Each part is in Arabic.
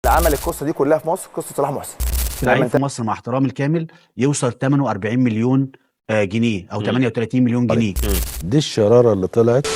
اللي عمل القصه دي كلها في مصر قصه صلاح محسن. لعيب في مصر مع احترامي الكامل يوصل ثمنه 40 مليون جنيه او 38 مليون جنيه. دي الشراره اللي طلعت.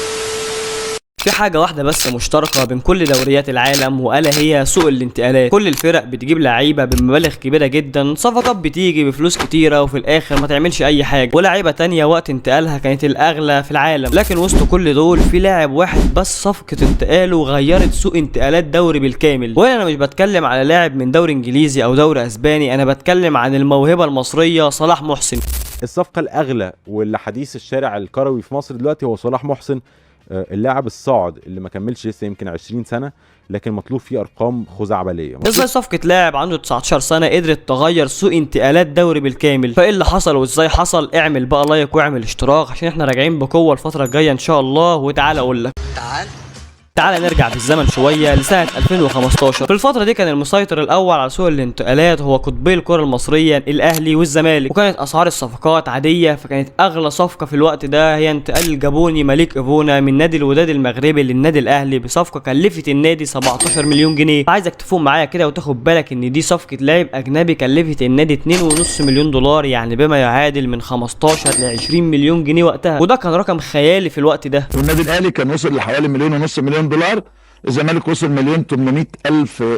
في حاجة واحدة بس مشتركة بين كل دوريات العالم وألا هي سوق الانتقالات. كل الفرق بتجيب لعيبة بمبالغ كبيرة جدا، صفقات بتيجي بفلوس كتيرة وفي الآخر ما تعملش أي حاجة، ولاعيبة تانية وقت انتقالها كانت الأغلى في العالم. لكن وسط كل دول في لاعب واحد بس صفقة انتقاله غيرت سوق انتقالات دوري بالكامل. وهنا أنا مش بتكلم على لاعب من دوري إنجليزي أو دوري أسباني، أنا بتكلم عن الموهبة المصرية صلاح محسن. الصفقة الأغلى واللي حديث الشارع الكروي في مصر دلوقتي هو صلاح محسن، اللاعب الصاعد اللي ما كملش لسه يمكن 20 سنة، لكن مطلوب فيه ارقام خزعبليه. ازاي صفقه لاعب عنده 19 سنه قدرت تغير سوق انتقالات دوري بالكامل؟ فايه اللي حصل وازاي حصل؟ اعمل بقى لايك واعمل اشتراك عشان احنا راجعين بقوه الفتره الجايه ان شاء الله. وتعالى اقول لك، تعالى نرجع بالزمن شويه لسنه 2015. في الفتره دي كان المسيطر الاول على سوق الانتقالات هو قطبي الكره المصريه الاهلي والزمالك، وكانت اسعار الصفقات عاديه. فكانت اغلى صفقه في الوقت ده هي انتقال الجابوني مالك ايفونا من نادي الوداد المغربي للنادي الاهلي بصفقه كلفت النادي 17 مليون جنيه. عايزك تفوق معايا كده وتاخد بالك ان دي صفقه لاعب اجنبي كلفت النادي 2.5 مليون دولار، يعني بما يعادل من 15 ل 20 مليون جنيه وقتها، وده كان رقم خيالي في الوقت ده. والنادي الاهلي كان وصل لحوالي 1.5 مليون دولار، الزمالك وصل 1.8 مليون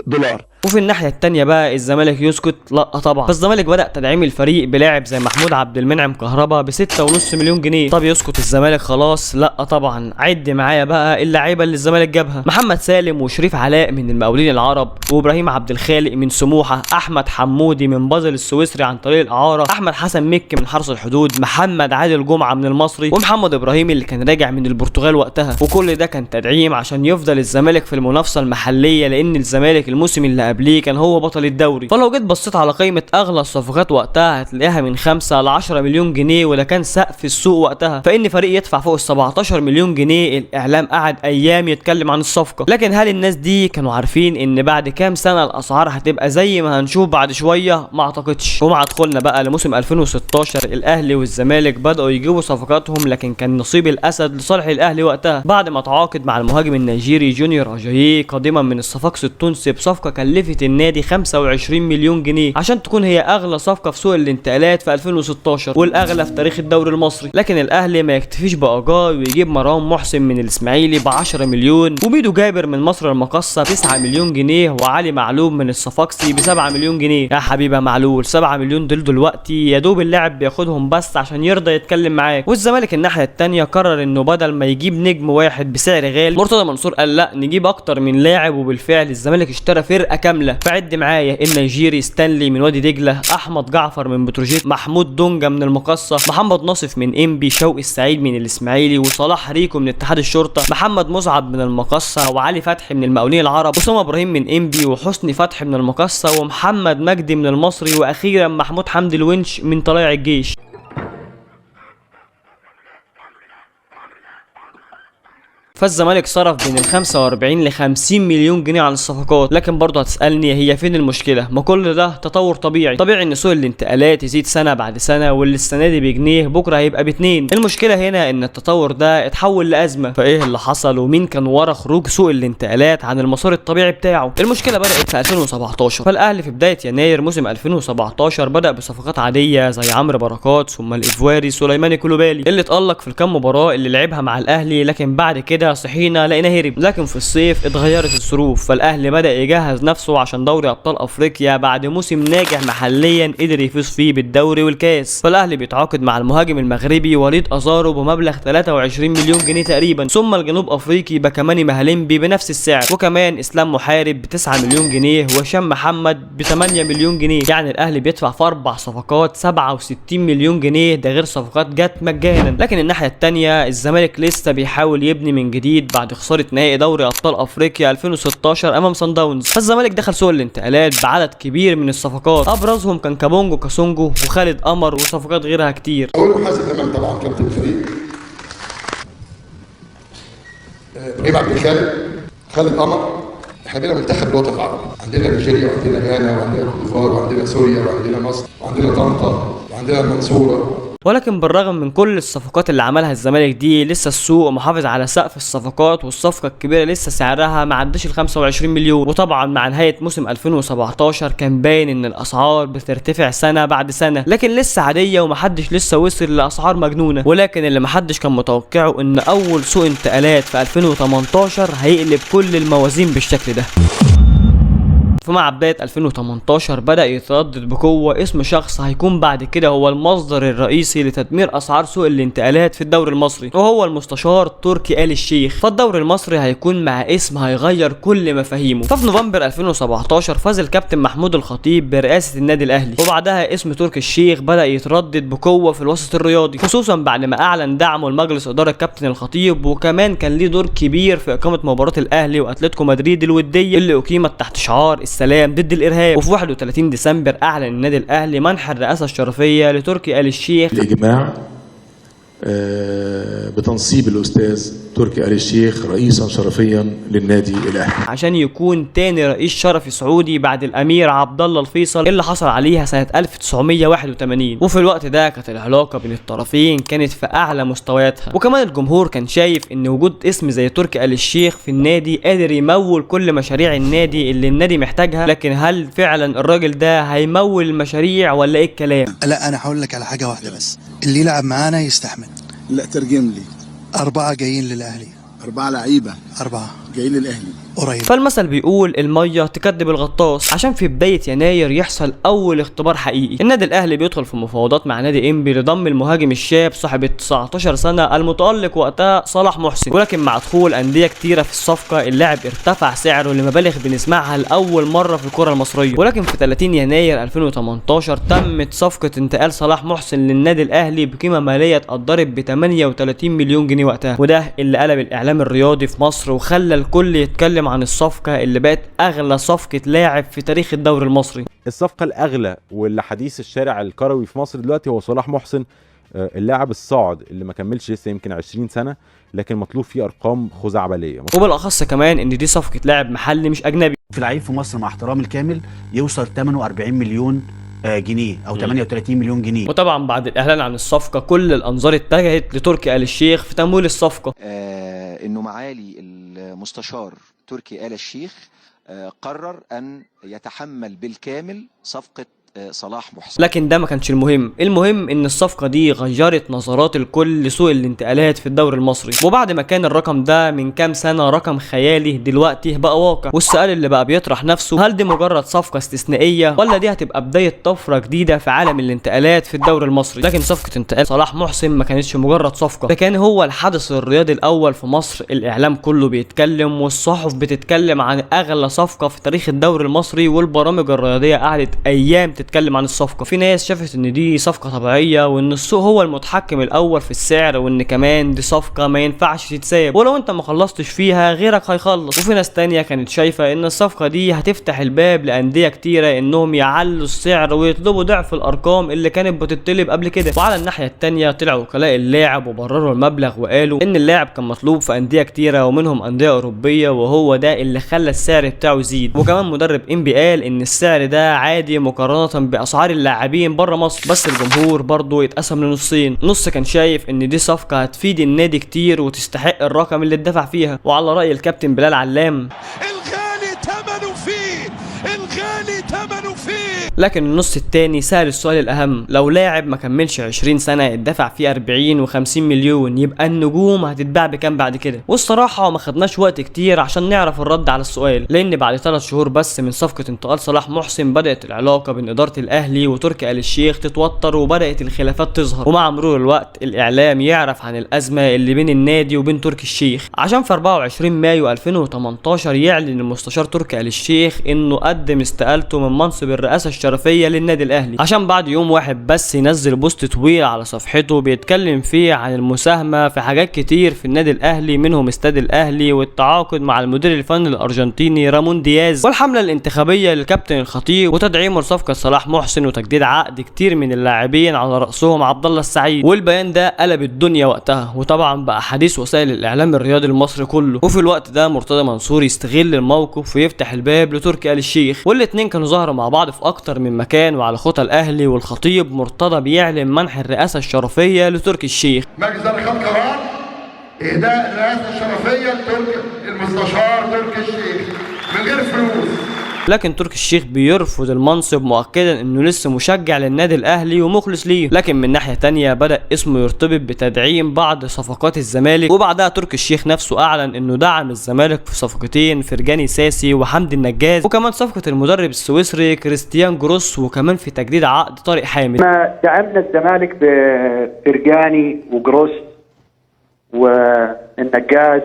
دولار. وفي الناحيه الثانيه بقى الزمالك يسكت؟ لا طبعا. فالزمالك بدا تدعيم الفريق بلاعب زي محمود عبد المنعم كهربا ب 6.5 مليون جنيه. طب يسكت الزمالك خلاص؟ لا طبعا. عد معايا بقى اللعيبه اللي الزمالك جابها: محمد سالم وشريف علاء من المقاولين العرب، وابراهيم عبد الخالق من سموحه، احمد حمودي من بازل السويسري عن طريق الاعاره، احمد حسن مكي من حرس الحدود، محمد عادل جمعه من المصري، ومحمد ابراهيم اللي كان راجع من البرتغال وقتها. وكل ده كان تدعيم عشان يفضل الزمالك في المنافسه المحليه، لان الزمالك الموسم اللي قبليه كان هو بطل الدوري. فلو جيت بصيت على قيمه اغلى الصفقات وقتها هتلاقيها من 5 ل 10 مليون جنيه، وده كان سقف السوق وقتها. فان فريق يدفع فوق ال 17 مليون جنيه الاعلام قعد ايام يتكلم عن الصفقه. لكن هل الناس دي كانوا عارفين ان بعد كام سنه الاسعار هتبقى زي ما هنشوف بعد شويه؟ ما اعتقدش. ومع دخولنا بقى لموسم 2016 الاهلي والزمالك بداوا يجيبوا صفقاتهم، لكن كان نصيب الاسد لصالح الاهلي وقتها بعد ما تعاقد مع المهاجم النيجيري جونيور اجاييه قادما من الصفاقس التونسي بصفقه كلفت النادي 25 مليون جنيه عشان تكون هي اغلى صفقه في سوق الانتقالات في 2016 والاغلى في تاريخ الدوري المصري. لكن الاهلي ما يكتفيش باجاي ويجيب مروان محسن من الاسماعيلي ب 10 مليون، وميدو جابر من مصر المقاصه ب 9 مليون جنيه، وعلي معلول من الصفاقسي ب 7 مليون جنيه. يا حبيبي معلول 7 مليون دلوقتي يا دوب اللاعب بياخدهم بس عشان يرضى يتكلم معاك. والزمالك الناحيه الثانيه قرر انه بدل ما يجيب نجم واحد بسعر غالي، مرتضى منصور قال لا نجيب اكتر من لاعب، وبالفعل الزمالك اشترى فرقه كامله. فعد معايا: النيجيري ستانلي من وادي دجله، احمد جعفر من بتروجيت، محمود دونجا من المقصه، محمد ناصف من انبي، شوقي السعيد من الاسماعيلي، وصلاح ريكو من اتحاد الشرطه، محمد مسعد من المقصه، وعلي فتحي من المقاولين العرب، اسامه ابراهيم من انبي، وحسني فتحي من المقصه، ومحمد مجدي من المصري، واخيرا محمود حمدي الونش من طلائع الجيش. فالزمالك صرف بين ال 45 ل 50 مليون جنيه على الصفقات. لكن برضه هتسالني هي فين المشكله؟ ما كل ده تطور طبيعي ان سوق الانتقالات يزيد سنه بعد سنه، واللي السنه دي بجنيه بكره هيبقى باتنين. المشكله هنا ان التطور ده اتحول لازمه. فايه اللي حصل ومين كان ورا خروج سوق الانتقالات عن المسار الطبيعي بتاعه؟ المشكله بدات في 2017. فالاهلي في بدايه يناير موسم 2017 بدا بصفقات عاديه زي عمرو بركات ثم الايفواري سليمان كولوبالي اللي اتالق في الكام مباراه اللي لعبها مع الاهلي، لكن بعد كده صحينا لقينا هرب. لكن في الصيف اتغيرت الظروف، فالاهلي بدا يجهز نفسه عشان دوري ابطال افريقيا بعد موسم ناجح محليا قدر يفوز فيه بالدوري والكاس. فالاهلي بيتعاقد مع المهاجم المغربي وليد ازارو بمبلغ 23 مليون جنيه تقريبا، ثم الجنوب افريقي بكماني مهلمبي بنفس السعر، وكمان اسلام محارب ب 9 مليون جنيه، وهشام محمد ب 8 مليون جنيه. يعني الاهلي بيدفع في 4 صفقات 67 مليون جنيه، ده غير صفقات جت مجانا. لكن الناحيه الثانيه الزمالك لسه بيحاول يبني من جديد بعد خساره نهائي دوري ابطال افريقيا 2016 امام صن داونز. فالزمالك دخل سوق الانتقالات بعدد كبير من الصفقات، ابرزهم كان كابونجو كاسونجو وخالد قمر وصفقات غيرها كتير. اول محاسب امام طبعا كابتن الفريق ابراهيم عبد الخالق، خالد قمر. احنا بينا منتخب الوطن العربي، عندنا نيجيريا وعندنا غانا وعندنا كوت ديفوار وعندنا سوريا وعندنا مصر وعندنا طنطا وعندنا المنصوره ولكن بالرغم من كل الصفقات اللي عملها الزمالك دي لسه السوق محافظ على سقف الصفقات، والصفقه الكبيره لسه سعرها ما عداش ال 25 مليون. وطبعا مع نهايه موسم 2017 كان باين ان الاسعار بترتفع سنه بعد سنه، لكن لسه عاديه ومحدش لسه وصل لاسعار مجنونه. ولكن اللي محدش كان متوقعه ان اول سوق انتقالات في 2018 هيقلب كل الموازين بالشكل ده. فمع بداية 2018 بدأ يتردد بقوة اسم شخص هيكون بعد كده هو المصدر الرئيسي لتدمير أسعار سوق الانتقالات في الدوري المصري، وهو المستشار تركي آل الشيخ. فالدوري المصري هيكون مع اسم هيغير كل مفاهيمه. ففي نوفمبر 2017 فاز الكابتن محمود الخطيب برئاسة النادي الأهلي، وبعدها اسم تركي الشيخ بدأ يتردد بقوة في الوسط الرياضي، خصوصا بعد ما أعلن دعمه لمجلس إدارة الكابتن الخطيب، وكمان كان ليه دور كبير في إقامة مباراة الأهلي وأتلتيكو مدريد الودية اللي أقيمت تحت شعار السلام ضد الارهاب. وفي 31 ديسمبر اعلن النادي الاهلي منح الرئاسه الشرفيه لتركي آل الشيخ الاجماع بتنصيب الاستاذ تركي آل الشيخ رئيسا شرفيا للنادي الاهلي، عشان يكون تاني رئيس شرفي سعودي بعد الامير عبد الله الفيصل اللي حصل عليها سنه 1981. وفي الوقت ده كانت العلاقه بين الطرفين كانت في اعلى مستوياتها، وكمان الجمهور كان شايف ان وجود اسم زي تركي آل الشيخ في النادي قادر يمول كل مشاريع النادي اللي النادي محتاجها. لكن هل فعلا الراجل ده هيمول المشاريع ولا ايه الكلام؟ لا انا هقول لك على حاجه واحده بس، اللي يلعب معانا يستحمل. لا ترجم لي. 4 جايين للأهلي. 4 لعيبة. 4 جايين للأهلي قريب. فالمثل بيقول المية تكدب الغطاس، عشان في بداية يناير يحصل أول اختبار حقيقي. النادي الأهلي بيدخل في مفاوضات مع نادي إنبي لضم المهاجم الشاب صاحب 19 سنة المتألق وقتها صلاح محسن، ولكن مع دخول أندية كتيرة في الصفقة اللاعب ارتفع سعره لمبالغ بنسمعها لأول مرة في الكرة المصرية. ولكن في 30 يناير 2018 تمت صفقة انتقال صلاح محسن للنادي الأهلي بقيمة مالية اتقدرت ب 38 مليون جنيه وقتها، وده اللي قلب الإعلام الرياضي في مصر وخلى الكل يتكلم عن الصفقة اللي بقت أغلى صفقة لاعب في تاريخ الدوري المصري. الصفقة الأغلى واللي حديث الشارع الكروي في مصر دلوقتي هو صلاح محسن، اللاعب الصاعد اللي ما كملش لسه يمكن 20 سنة، لكن مطلوب فيه أرقام خزعبلية، وبالأخص كمان إن دي صفقة لاعب محلي مش أجنبي. في لعيب في مصر مع احترامي الكامل يوصل ثمنه 40 مليون جنيه او 38 مليون جنيه. وطبعا بعد الاعلان عن الصفقه كل الانظار اتجهت لتركي آل الشيخ في تمويل الصفقه. انه معالي المستشار تركي آل الشيخ قرر ان يتحمل بالكامل صفقه صلاح محسن. لكن ده ما كانش المهم ان الصفقه دي غيرت نظرات الكل لسوق الانتقالات في الدوري المصري. وبعد ما كان الرقم ده من كام سنه رقم خيالي، دلوقتي بقى واقع. والسؤال اللي بقى بيطرح نفسه، هل دي مجرد صفقه استثنائيه ولا دي هتبقى بدايه طفره جديده في عالم الانتقالات في الدوري المصري؟ لكن صفقه انتقال صلاح محسن ما كانتش مجرد صفقه، ده كان هو الحدث الرياضي الاول في مصر. الاعلام كله بيتكلم والصحف بتتكلم عن اغلى صفقه في تاريخ الدوري المصري، والبرامج الرياضيه قعدت ايام تتكلم عن الصفقه. في ناس شافت ان دي صفقه طبيعيه وان السوق هو المتحكم الاول في السعر، وان كمان دي صفقه ما ينفعش تتساب ولو انت ما خلصتش فيها غيرك هيخلص. وفي ناس تانية كانت شايفه ان الصفقه دي هتفتح الباب لانديه كتيره انهم يعلوا السعر ويطلبوا ضعف الارقام اللي كانت بتطلب قبل كده. وعلى الناحيه التانية طلع وكلاء اللاعب وبرروا المبلغ وقالوا ان اللاعب كان مطلوب في انديه كتيره ومنهم انديه اوروبيه، وهو ده اللي خلى السعر بتاعه يزيد. وكمان مدرب إنبي قال ان السعر ده عادي مقارنه باسعار اللاعبين بره مصر. بس الجمهور برضه اتقسم لنصين، نص كان شايف ان دي صفقه هتفيد النادي كتير وتستحق الرقم اللي اتدفع فيها، وعلى راي الكابتن بلال علام الغالي ثمنه فيه، الغالي ثمنه فيه. لكن النص التاني سأل السؤال الأهم، لو لاعب ما كملش 20 سنة اتدفع فيه 40 و50 مليون يبقى النجوم هتتباع بكام بعد كده؟ والصراحة ما خدناش وقت كتير عشان نعرف الرد على السؤال، لأن بعد 3 شهور بس من صفقة انتقال صلاح محسن بدأت العلاقة بين إدارة الأهلي وتركي آل الشيخ تتوتر وبدأت الخلافات تظهر. ومع مرور الوقت الإعلام يعرف عن الأزمة اللي بين النادي وبين تركي الشيخ، عشان في 24 مايو 2018 يعلن المستشار تركي آل الشيخ إنه قدم استقالته من منصب الرئاسة الشرفية للنادي الأهلي، عشان بعد يوم واحد بس ينزل بوست طويل على صفحته بيتكلم فيه عن المساهمة في حاجات كتير في النادي الأهلي، منهم استاد الأهلي والتعاقد مع المدير الفني الأرجنتيني رامون دياز والحملة الانتخابية للكابتن الخطيب وتدعيمه لصفقة صلاح محسن وتجديد عقد كتير من اللاعبين على رأسهم عبد الله السعيد. والبيان ده قلب الدنيا وقتها، وطبعا بقى حديث وسائل الإعلام الرياضي المصري كله. وفي الوقت ده مرتضى منصور يستغل الموقف ويفتح الباب لتركي آل الشيخ، والاتنين كانوا ظهروا مع بعض في أكتر اكتر من مكان وعلى خطى الاهلي، والخطيب مرتضى بيعلن منح الرئاسه الشرفيه لتركي الشيخ. مجلس الرئاسة قرار اهداء الرئاسه الشرفيه لتركي المستشار تركي الشيخ من غير فلوس. لكن تركي الشيخ بيرفض المنصب مؤكدا انه لسه مشجع للنادي الاهلي ومخلص ليه. لكن من ناحيه تانية بدا اسمه يرتبط بتدعيم بعض صفقات الزمالك، وبعدها تركي الشيخ نفسه اعلن انه دعم الزمالك في صفقتين فرجاني ساسي وحمدي النجاز، وكمان صفقه المدرب السويسري كريستيان جروس، وكمان في تجديد عقد طارق حامد. دعمنا الزمالك بفرجاني وجروس والنجاز،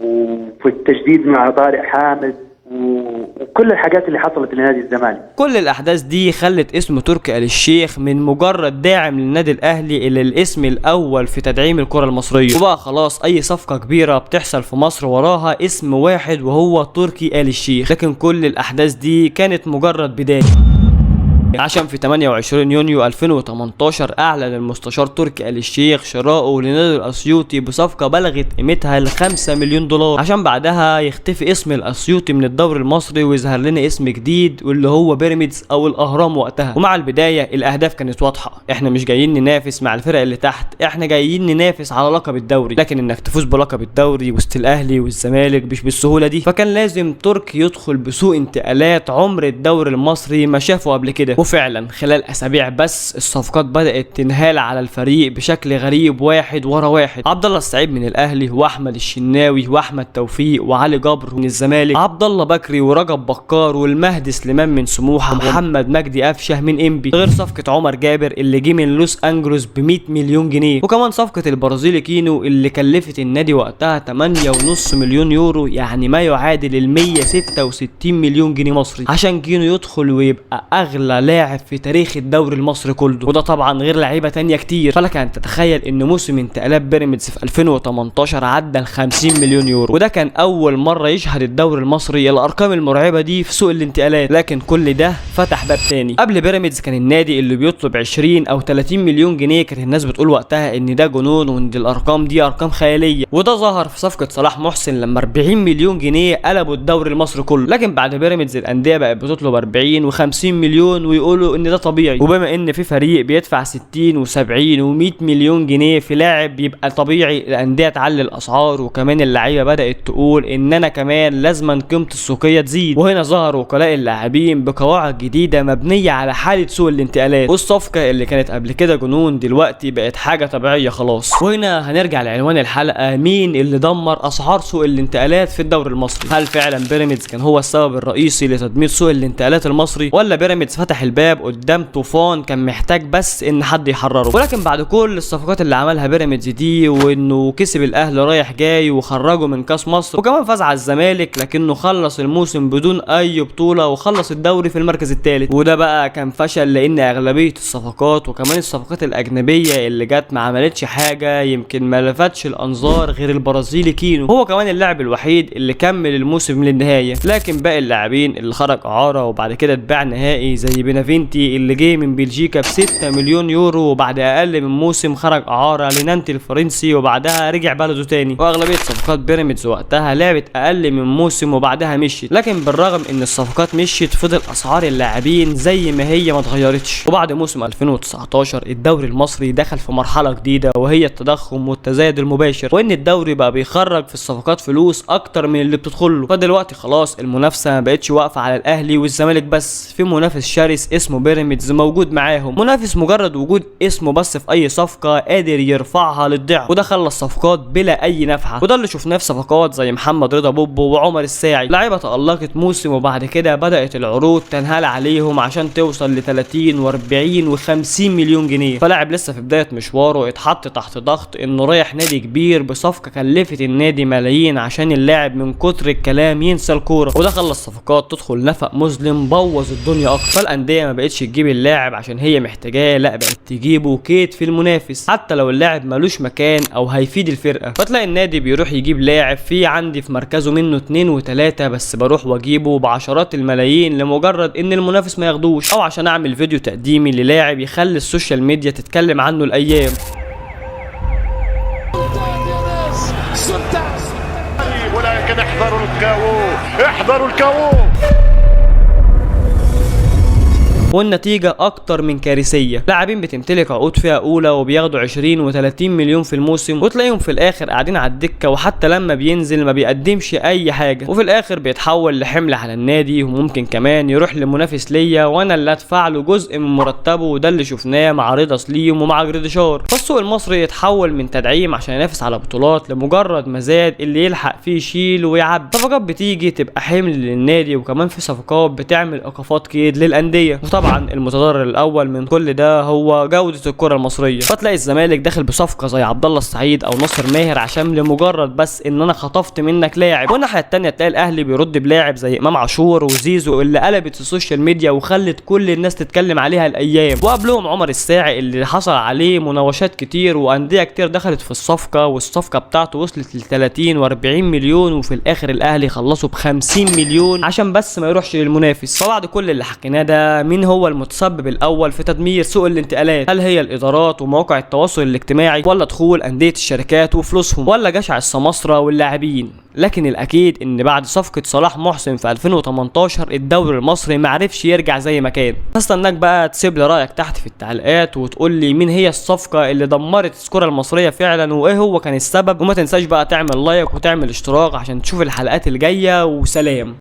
وفي التجديد مع طارق حامد، وكل الحاجات اللي حصلت لنادي الزمالك. كل الاحداث دي خلت اسم تركي آل الشيخ من مجرد داعم للنادي الاهلي الى الاسم الاول في تدعيم الكره المصريه، وبقى خلاص اي صفقه كبيره بتحصل في مصر وراها اسم واحد وهو تركي آل الشيخ. لكن كل الاحداث دي كانت مجرد بدايه، عشان في 28 يونيو 2018 اعلن المستشار تركي آل الشيخ شراءه لنادي الاسيوطي بصفقه بلغت قيمتها ل 5 مليون دولار، عشان بعدها يختفي اسم الاسيوطي من الدوري المصري ويظهر لنا اسم جديد واللي هو بيراميدز او الاهرام وقتها. ومع البدايه الاهداف كانت واضحه، احنا مش جايين ننافس مع الفرق اللي تحت، احنا جايين ننافس على لقب الدوري. لكن انك تفوز بلقب الدوري وسط الاهلي والزمالك مش بالسهوله دي، فكان لازم تركي يدخل بسوق انتقالات عمر الدوري المصري ما شافه قبل كده. وفعلا خلال اسابيع بس الصفقات بدات تنهال على الفريق بشكل غريب واحد ورا واحد. عبد الله السعيد من الاهلي، واحمد الشناوي، واحمد توفيق، وعلي جبر من الزمالك، عبد الله بكري ورجب بكار والمهدي سليمان من سموحه، ومحمد مجدي قفشه من انبي، غير صفقه عمر جابر اللي جه من لوس انجلوس ب 100 مليون جنيه، وكمان صفقه البرازيلي كينو اللي كلفت النادي وقتها 8.5 مليون يورو، يعني ما يعادل ال 166 مليون جنيه مصري، عشان كينو يدخل ويبقى اغلى لاعب في تاريخ الدوري المصري كله. وده طبعا غير لعيبه تانية كتير. فلك ان تتخيل ان موسم انتقالات بيراميدز في 2018 عدى ال 50 مليون يورو، وده كان اول مره يشهد الدوري المصري الارقام المرعبه دي في سوق الانتقالات. لكن كل ده فتح باب تاني. قبل بيراميدز كان النادي اللي بيطلب 20 او 30 مليون جنيه كانت الناس بتقول وقتها ان ده جنون وان الارقام دي ارقام خياليه، وده ظهر في صفقه صلاح محسن لما 40 مليون جنيه قلبوا الدوري المصري كله. لكن بعد بيراميدز الانديه بقت بتطلب 40 و50 مليون ويقولوا ان ده طبيعي، وبما ان في فريق بيدفع 60 و70 و100 مليون جنيه في لاعب يبقى طبيعي الانديه تعلي الاسعار. وكمان اللعيبه بدات تقول ان انا كمان لازما قيمتي السوقيه تزيد، وهنا ظهر وكلاء اللاعبين بقواعد جديده مبنيه على حاله سوق الانتقالات، والصفقه اللي كانت قبل كده جنون دلوقتي بقت حاجه طبيعيه خلاص. وهنا هنرجع لعنوان الحلقه، مين اللي دمر اسعار سوق الانتقالات في الدوري المصري؟ هل فعلا بيراميدز كان هو السبب الرئيسي لتدمير سوق الانتقالات المصري، ولا بيراميدز فتح الباب قدام طوفان كان محتاج بس ان حد يحرره؟ ولكن بعد كل الصفقات اللي عملها بيراميدز دي، وانه كسب الاهلي رايح جاي وخرجه من كاس مصر، وكمان فاز على الزمالك، لكنه خلص الموسم بدون اي بطوله وخلص الدوري في المركز الثالث. وده بقى كان فشل لان اغلبيه الصفقات وكمان الصفقات الاجنبيه اللي جت ما عملتش حاجه، يمكن ما لفتش الانظار غير البرازيلي كينو، هو كمان اللاعب الوحيد اللي كمل الموسم للنهايه. لكن باقي اللاعبين اللي خرج اعاره وبعد كده اتباع نهائي زي بينافينتي اللي جه من بلجيكا ب 6 مليون يورو، وبعد اقل من موسم خرج اعاره لنانتي الفرنسي وبعدها رجع بلده تاني. واغلبيه صفقات بيراميدز وقتها لعبت اقل من موسم وبعدها مشيت. لكن بالرغم ان الصفقات مشيت فضل اسعار اللاعبين زي ما هي ما اتغيرتش. وبعد موسم 2019 الدوري المصري دخل في مرحله جديده وهي التضخم والتزايد المباشر، وان الدوري بقى بيخرج في الصفقات فلوس اكتر من اللي بتدخله. فدلوقتي خلاص المنافسه ما بقتش واقفه على الاهلي والزمالك بس، في منافس شرس اسمه بيراميدز موجود معاهم، منافس مجرد وجود اسمه بس في اي صفقه قادر يرفعها للضعف، وده خلى الصفقات بلا اي نفعه. وده اللي شفناه في صفقات زي محمد رضا بوبو وعمر الساعي، لعيبه تألقت موسم وبعد كده بدات العروض تنهال عليهم عشان توصل ل 30 و40 و50 مليون جنيه. فلاعب لسه في بدايه مشواره اتحط تحت ضغط انه رايح نادي كبير بصفقه كلفت النادي ملايين عشان اللاعب من كتر الكلام ينسى الكوره، وده خلى الصفقات تدخل نفق مظلم بوظ الدنيا اكتر. فالانديه ما بقتش تجيب اللاعب عشان هي محتاجاه، لا بقت تجيبه كيد في المنافس حتى لو اللاعب مالوش مكان او هيفيد الفرقه. فتلاقي النادي بيروح يجيب لاعب في عندي في مركزه منه 2 و3 بس بروح واجيبه بعشرات الملايين لمجرد ان المنافس ما ياخدوش، او عشان اعمل فيديو تقديمي للاعب يخلي السوشيال ميديا تتكلم عنه الايام. ولكن احذروا الكاو، احذروا الكاو. والنتيجه اكتر من كارثيه. لاعبين بتمتلك عقود فئه اولى وبياخدوا 20 و30 مليون في الموسم، وتلاقيهم في الاخر قاعدين على الدكه، وحتى لما بينزل ما بيقدمش اي حاجه، وفي الاخر بيتحول لحمل على النادي، وممكن كمان يروح لمنافس ليا وانا اللي ادفع له جزء من مرتبه، وده اللي شفناه مع رضا سليم ومع جريديشار. فالسوق المصري يتحول من تدعيم عشان ينافس على بطولات لمجرد مزاد اللي يلحق فيه يشيل ويعبي. صفقات بتيجي تبقى حمل للنادي، وكمان في صفقات بتعمل ايقافات كيد للانديه. وطبعا المتضرر الاول من كل ده هو جوده الكره المصريه. فتلاقي الزمالك داخل بصفقه زي عبد الله السعيد او ناصر ماهر عشان لمجرد بس ان انا خطفت منك لاعب، والناحيه الثانيه تلاقي الاهلي بيرد بلاعب زي امام عاشور وزيزو اللي قلبت السوشيال ميديا وخلت كل الناس تتكلم عليها الايام، وقبلهم عمر الساعي اللي حصل عليه مناوشات كتير وانديه كتير دخلت في الصفقه، والصفقه بتاعته وصلت ل 30 و40 مليون، وفي الاخر الاهلي خلصوا ب 50 مليون عشان بس ما يروحش للمنافس. فبعد كل اللي حكيناه ده، مين هو المتسبب الاول في تدمير سوق الانتقالات؟ هل هي الادارات ومواقع التواصل الاجتماعي، ولا دخول انديه الشركات وفلوسهم، ولا جشع السماسره واللاعبين؟ لكن الاكيد ان بعد صفقه صلاح محسن في 2018 الدوري المصري معرفش يرجع زي ما كان. هستناك بقى تسيب لي رايك تحت في التعليقات، وتقول لي مين هي الصفقه اللي دمرت الكره المصريه فعلا، وايه هو كان السبب. وما تنساش بقى تعمل لايك وتعمل اشتراك عشان تشوف الحلقات الجايه، وسلام.